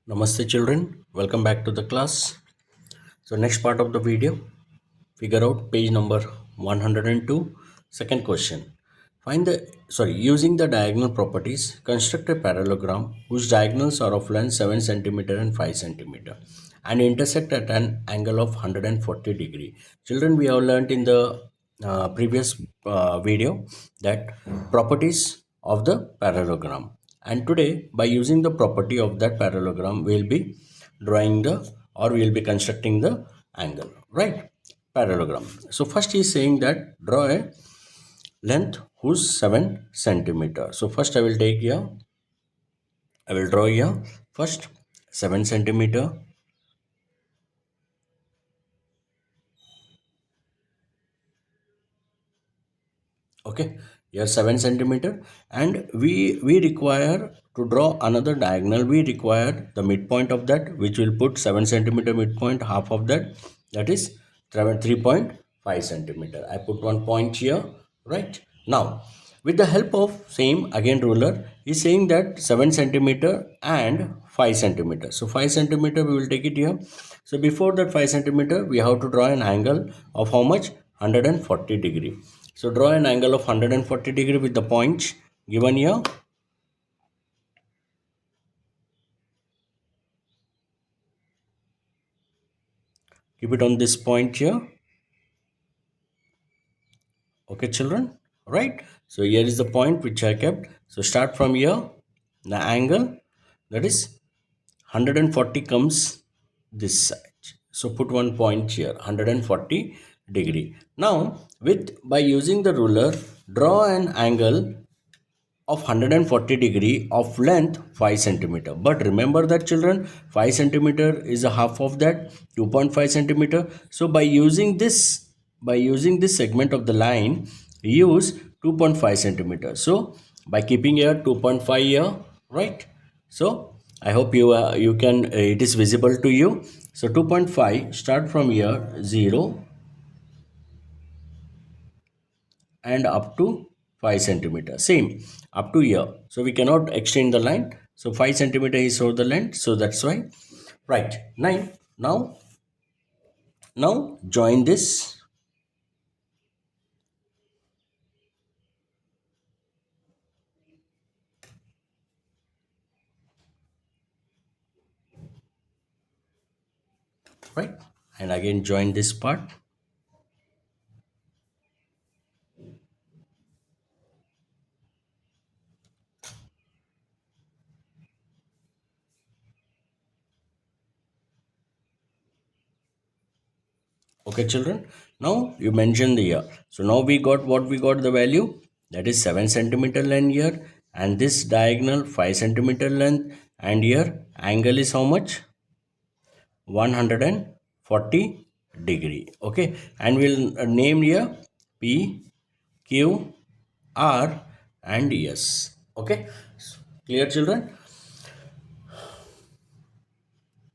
Namaste children, welcome back to the class. So next part of the video, figure out page number 102, second question. Using the diagonal properties, construct a parallelogram whose diagonals are of length 7 centimeter and 5 centimeter and intersect at an angle of 140 degree. Children, we have learnt in the previous video that properties of the parallelogram, and today by using the property of that parallelogram we will be drawing the or we will be constructing the angle, right? Parallelogram. So first he is saying that draw a length whose 7 centimeter. So first I will draw here first 7 centimeter. Okay, here 7 centimeter, and we require to draw another diagonal. We require the midpoint of that, which will put 7 centimeter midpoint, half of that is 3.5 centimeter. I put one point here, right? Now with the help of same again ruler, is saying that 7 centimeter and 5 centimeter. So 5 centimeter we will take it here. So before that 5 centimeter we have to draw an angle of how much? 140 degree. So draw an angle of 140 degree with the points given here. Keep it on this point here. Okay children, right? So here is the point which I kept. So start from here. The angle, that is 140, comes this side. So put one point here, 140 degree. Now by using the ruler, draw an angle of 140 degree of length 5 centimeter. But remember that children, 5 centimeter is a half of that, 2.5 centimeter. So by using this segment of the line, use 2.5 centimeter. So by keeping here 2.5 here, right? So I hope you can it is visible to you. So 2.5, start from here 0 and up to 5 centimeter, same up to here. So we cannot extend the line, so 5 centimeter is over the length, so that's why, right? 9. Now join this, right? And again join this part. Okay children, now you mention the year. So now we got what we got, the value, that is 7 centimeter length here, and this diagonal 5 centimeter length, and here angle is how much? 140 degree. Okay, and we'll name here P, Q, R and S. Okay, clear children?